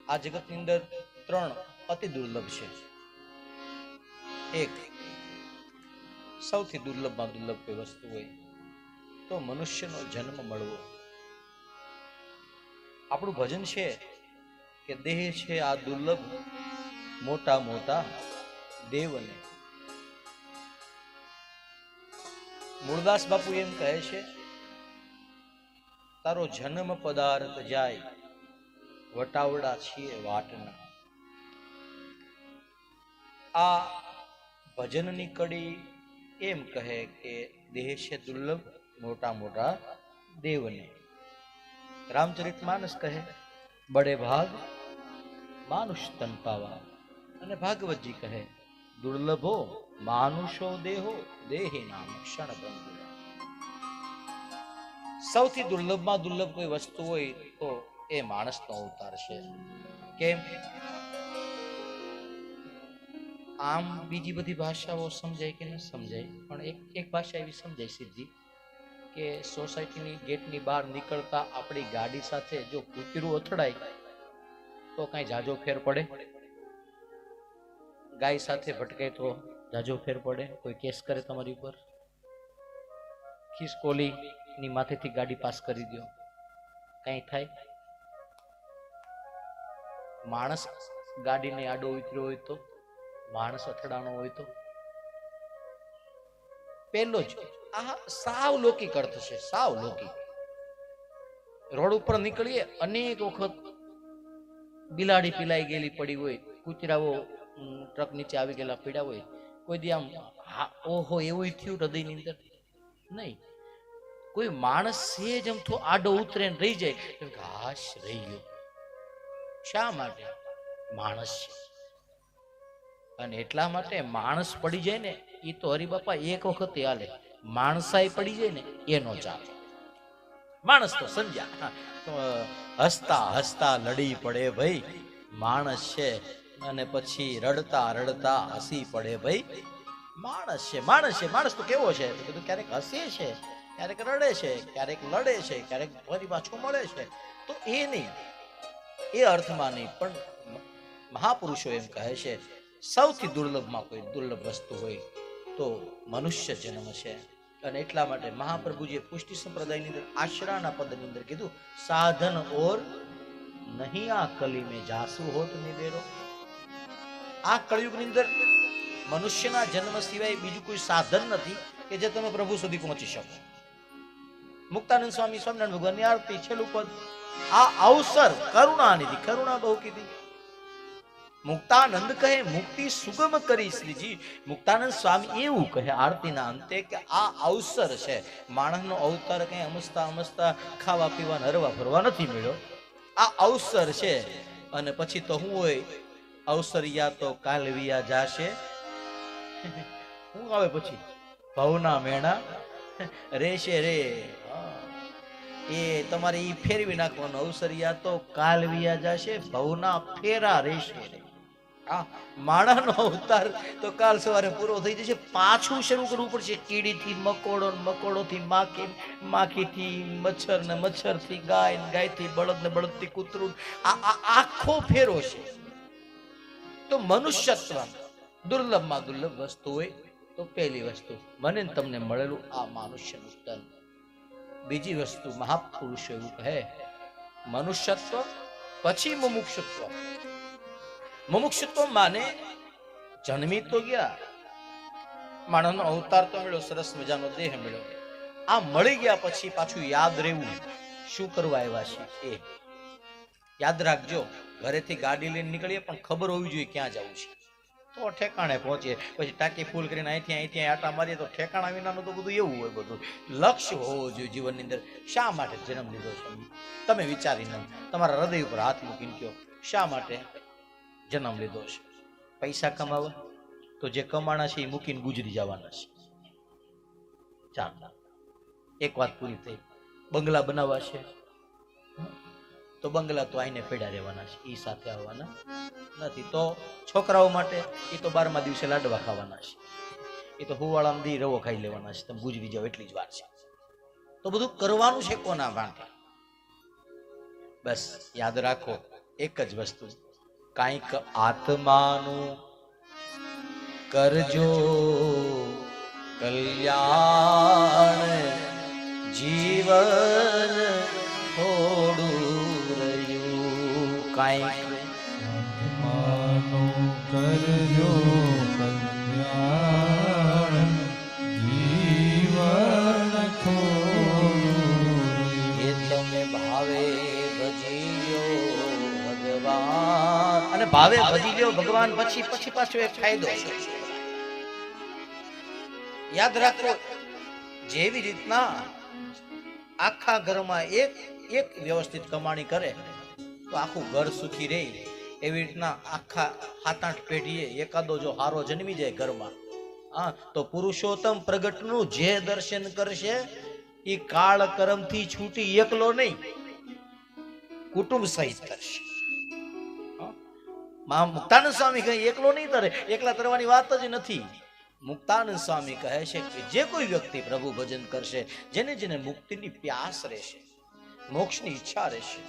આ જગતની અંદર ત્રણ અતિ દુર્લભ છે. એક સૌથી દુર્લભમાં દુર્લભ કોઈ વસ્તુ હોય તો મનુષ્યનો જન્મ મળવો. આપણું ભજન છે કે દેહ છે આ દુર્લભ મોટા મોટા દેવને. મૂળદાસ બાપુ એમ કહે છે, તારો જન્મ પદાર્થ જાય વટાવડા છીએ વાટના. આ ભજનની કડી એમ કહે કે દેહ છે દુર્લભ મોટા મોટા દેવને. રામચરિતમાનસ કહે બડે ભાગ માનુષ તન પાવા, અને ભાગવતજી કહે દુર્લભો માનુષો દેહો દેહી નામ ક્ષણ બંધુ. સૌથી દુર્લભમાં દુર્લભ કોઈ વસ્તુ હોય તો એ માણસનો અવતાર છે. કેમ? આમ બીજી બધી ભાષાઓ સમજાય કે ન સમજાય, પણ એક ભાષા એવી સમજાય સીધી કે સોસાયટીની ગેટની બહાર નીકળતા આપણી ગાડી સાથે જો કૂતરું અથડાય તો કઈ જાજો ફેર પડે? ગાય સાથે ભટકાય તો જાજો ફેર પડે? કોઈ કેસ કરે તમારી ઉપર? ખિસકોલી ની માથેથી ગાડી પાસ કરી દો, કઈ થાય? માણસ ગાડીને આડો ઉતર્યો હોય તો, માણસ અથડાણો હોય તો? પેલો જ આ સાવ લૌકિક અર્થ છે, સાવ લૌકિક. રોડ ઉપર નીકળીએ, અનેક વખત બિલાડી પીલાઈ ગયેલી પડી હોય, કૂતરાઓ ટ્રક નીચે આવી ગયેલા પીડા હોય, કોઈ દી આમ ઓહો એવું થયું હૃદયની અંદર? નહીં. કોઈ માણસ સેજ અમથો આડો ઉતરે ને રહી જાય, ઘાસ રહી ગયો. શા માટે? માણસ છે. અને એટલા માટે માણસ પડી જાય ને એ તો હરિબાપા એક વખત હાલે, માણસાઈ પડી જાય ને એનો ચાલે. માણસ તો સમજ્યા, હસતા હસતા લડી પડે ભાઈ, માણસ છે. અને પછી રડતા રડતા હસી પડે ભાઈ, માણસ છે. માણસ છે. માણસ તો કેવો છે? કીધું ક્યારેક હસે છે, ક્યારેક રડે છે, ક્યારેક લડે છે, ક્યારેક ફરી પાછું મળે છે. તો એ નહીં, એ અર્થમાં નહીં, પણ મહાપુરુષો એમ કહે છે સૌથી દુર્લભમાં કોઈ દુર્લભ વસ્તુ હોય તો મનુષ્ય જન્મ છે. અને એટલા માટે મહાપ્રભુજીએ પુષ્ટિ સંપ્રદાયની અંદર આશરાના પદની અંદર કીધું, સાધન ઓર નહીં આ કલી મેં જાસુ હોત નિબેરો. આ કળયુગની અંદર મનુષ્યના જન્મ સિવાય બીજું કોઈ સાધન નથી કે જે તમે પ્રભુ સુધી પહોંચી શકો. મુક્તાનંદ સ્વામી સ્વામિનારાયણ ભગવાનની આરતી છેલ્લું પદ, આ અવસર કરુણાનિધિ, કરુણા બહુ કીધી. મુક્તાનંદ કહે મુક્તિ સુગમ કરી શ્રીજી. મુક્તાનંદ સ્વામી એવું કહે આરતીના અંતે કે આ અવસર છે. માણસનો અવતાર કઈ અમસ્તા અમસ્તા ખાવા પીવા હરવા ફરવા નથી મળ્યો. આ અવસર છે. અને પછી તો હું હોય, અવસરિયા તો કાલવિયા જાશે. હું આવે પછી? ભવના મેણા રેશે રે. એ તમારે ઈ ફેરવી નાખવાનો. અવસરિયા તો કાલવિયા જાશે, ભવના ફેરા રેશે રે. માણાનો અવતાર તો કાલ સવારે પૂરો થઈ જશે, પાછું શરૂ કરવું પડશે. કીડીથી મકોડો, મકોડોથી માખી, માખીથી મચ્છર ને મચ્છરથી ગાય, ગાયથી બળદ ને બળદથી કૂતરું. આ આખો ફેરો છે. તો મનુષ્યત્વ દુર્લભમાં દુર્લભ વસ્તુ હોય તો પહેલી વસ્તુ મને તમને મળેલું આ મનુષ્યનું તન. બીજી વસ્તુ મહાપુરુષો એવું કહે મનુષ્યત્વ પછી મુમુક્ષુત્વ. મુમુક્ષુત્વ માને જન્મી તો ગયા, માણસનો અવતાર તો મળ્યો, સરસ મજાનો દેહ મળ્યો. આ મળી ગયા પછી પાછું યાદ રહેવું શું કરવા આવ્યા છે. એ યાદ રાખજો. ઘરેથી ગાડી લઈને નીકળીએ પણ ખબર હોવી જોઈએ ક્યાં જવું છે, તો ઠેકાણે પહોંચીએ. પછી ટાંકી ફૂલ કરીને અહીંથી આટા મારીએ તો ઠેકાણા વિનાનું તો બધું એવું હોય. બધું લક્ષ્ય હોવું જોઈએ જીવનની અંદર. શા માટે જન્મ લીધો છે તમે વિચારીને તમારા હૃદય ઉપર હાથ મૂકીને કહો, શા માટે જન્મ લીધો છે? પૈસા કમાવા? તો જે કમાણા છે એ મૂકીને ગુજરી જવાના છે. ચાલો, એક વાત પૂરી થઈ. બંગલા બનાવવા છે તો બંગલા તો આઈને પડ્યા રહેવાના છે, એ સાથે આવવાના નથી. તો છોકરાઓ માટે એ તો 12મા દિવસે લાડવા ખાવાના છે, એ તો હુવાળામાં દી રવો ખાઈ લેવાના છે. તમે ગુજરી જાવ એટલી જ વાર છે. તો બધું કરવાનું છે કોના માટે? બસ યાદ રાખો, એક જ વસ્તુ, કાંઈક આત્માનું કરજો કલ્યાણ, જીવન થોડું રહ્યું. કાંઈક આત્માનું કરજો કલ્યાણ, જીવન થોડું એ તમે ભાવે ભજી લ્યો ભગવાન. અને ભાવે ભજી લ્યો ભગવાન પછી પછી પાછો એક ફાયદો છે, યાદ રાખો. જેવી રીતના આખા ઘરમાં એક એક વ્યવસ્થિત કમાણી કરે તો આખું ઘર સુખી રહે, એવી રીતના આખા 7-8 પેઢીએ એકાદો જો હારો જન્મી જાય ઘરમાં, હા, તો પુરુષોત્તમ પ્રગટનું જે દર્શન કરશે એ કાળ કર્મથી છૂટી એકલો નહીં, કુટુંબ સહિત કરશે. મુક્તાનંદ સ્વામી કહે એકલો નહીં તરે, એકલા તરવાની વાત જ નથી. મુક્તાનંદ સ્વામી કહે છે કે જે કોઈ વ્યક્તિ પ્રભુ ભજન કરશે, જેને જેને મુક્તિની પ્યાસ રહેશે, મોક્ષની ઈચ્છા રહેશે,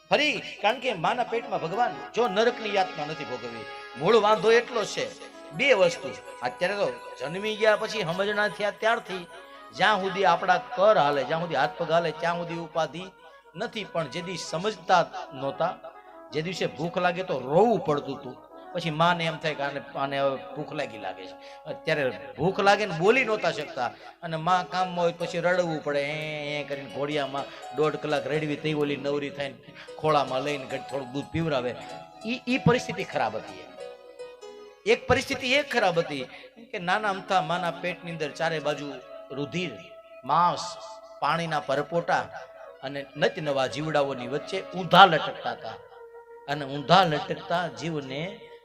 ફરી કારણ કે માના પેટમાં ભગવાન જો નરકની યાતના નથી ભોગવવી. મૂળ વાંધો એટલો છે, બે વસ્તુ. અત્યારે તો જન્મી ગયા પછી સમજણા થયા ત્યારથી જ્યાં સુધી આપણા કર હાલે, જ્યાં સુધી હાથ પગ હાલે, ત્યાં સુધી ઉપાધિ નથી. પણ જે દિવસ સમજતા નહોતા, જે દિવસે ભૂખ લાગે તો રોવું પડતું હતું, પછી માને એમ થાય કે આને હવે ભૂખ લાગી લાગે છે. અત્યારે ભૂખ લાગે ને બોલી નહોતા શકતા, અને માં કામમાં હોય પછી રડવું પડે, એ કરીને ઘોડિયામાં 1.5 કલાક રડવી, તઈ ઓલી નવરી થઈને ખોળામાં લઈને થોડુંક દૂધ પીવરાવે. ઈ પરિસ્થિતિ ખરાબ હતી. એક પરિસ્થિતિ એ ખરાબ હતી કે નાના અમથા માના પેટની અંદર ચારે બાજુ રુધિર, માંસ, પાણીના પરપોટા અને નચ નવા જીવડાઓની વચ્ચે ઊંધા લટકતા હતા. અને ઊંધા લટકતા જીવને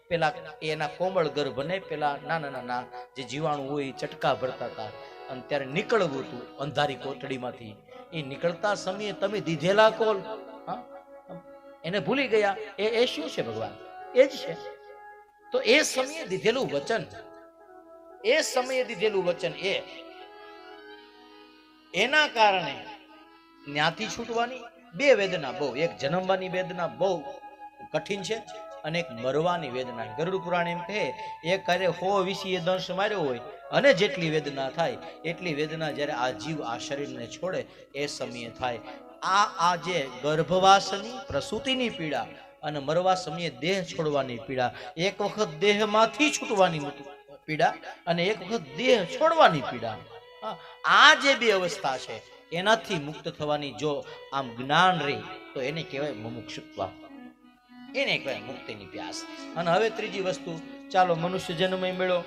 પેલા એના કોમળ ગર્ભને પેલા નાના નાના જે જીવાણુ હોય એ ચટકા ભરતા હતા. અને ત્યારે નીકળવું હતું અંધારી કોટડીમાંથી. એ નીકળતા સમયે તમે દીધેલા કોલ, હા, એને ભૂલી ગયા. એ શું છે ભગવાન? એ જ છે. તો એ સમયે દીધેલું વચન, એ સમયે દીધેલું વચન, એના કારણે જ્ઞાતિ છૂટવાની બે વેદના બહુ, એક જન્મવાની વેદના બહુ કઠિન છે અને એક મરવાની વેદના. ગરુડ પુરાણ એમ કહે એક કાર્ય 100 વિષીએ દંશ માર્યો હોય અને જેટલી વેદના થાય એટલી વેદના જ્યારે આ જીવ આ શરીરને છોડે એ સમયે થાય. આ જે ગર્ભવાસની પ્રસૂતિની પીડા અને મરવા સમયે દેહ છોડવાની પીડા, એક વખત દેહમાંથી છૂટવાની પીડા અને એક વખત દેહ છોડવાની પીડા, આ જે બે અવસ્થા છે એનાથી મુક્ત થવાની જો આમ જ્ઞાન રહે તો એને કહેવાય મુમુક્ષુત્વ, એને કહેવાય મુક્તિની પ્યાસ. અને હવે ત્રીજી વસ્તુ, ચાલો મનુષ્ય જન્મ મેળો,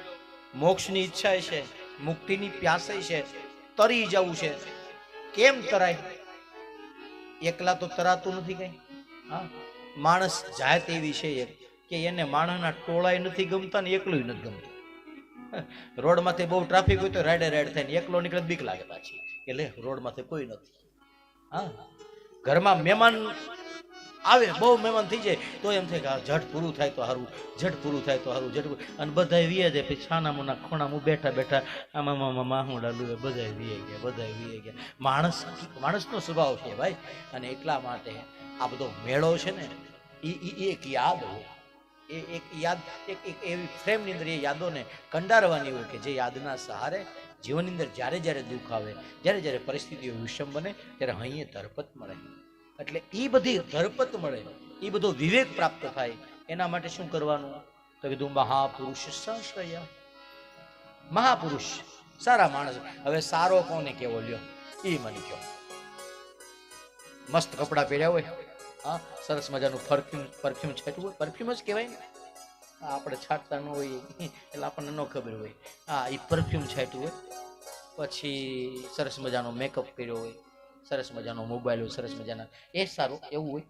મોક્ષની ઈચ્છા છે, મુક્તિની પ્યાસ છે, તરી જવું છે. કેમ તરાય? એકલા તો તરાતું નથી કઈ. હા, માણસ જાત એવી છે કે એને માણસના ટોળાય નથી ગમતા ને એકલું નથી ગમતું. રોડમાંથી બહુ ટ્રાફિક હોય તો રાડે રાડ થાય ને એકલો નીકળે બીક લાગે પાછી કે લે રોડમાંથી કોઈ નથી. હા, ઘરમાં મહેમાન આવે, બહુ મહેમાન થઈ જાય તો એમ થાય કે ઝટ પૂરું થાય તો સારું, ઝટ પૂરું થાય તો સારું, ઝટ. અને બધા વીએ જાય પછી છાના મોના ખોણામાં બેઠા બેઠા આમાં માહુડા લુએ બધા વીએ ગયા, બધા વીએ ગયા. માણસનો સ્વભાવ છે ભાઈ. અને એટલા માટે આ બધો મેળો છે ને એ એક યાદ હોય, એક યાદ, એક એવી ફ્રેમની અંદર એ યાદોને કંડારવાની હોય કે જે યાદના સહારે જીવનની અંદર જ્યારે જ્યારે દુઃખ આવે, જ્યારે જ્યારે પરિસ્થિતિઓ વિષમ બને ત્યારે અહીં ધરપત મળે. એટલે એ બધી ધરપત મળે, એ બધો વિવેક પ્રાપ્ત થાય. એના માટે શું કરવાનું? તો કીધું મહાપુરુષ સંશ્રય. મહાપુરુષ, સારા માણસ. હવે સારો કોને કેવો લ્યો એ મને કહો. મસ્ત કપડા પહેર્યા હોય, હા, સરસ મજાનું પરફ્યુમ છાંટ્યું હોય, પરફ્યુમ જ કહેવાય ને, આપણે છાંટતા ન હોય એટલે આપણને ન ખબર હોય. હા, એ પરફ્યુમ છાંટ્યું હોય, પછી સરસ મજાનો મેકઅપ કર્યો હોય, સરસ મજાનો મોબાઈલ હોય, સરસ મજાના, એ સારું એવું હોય.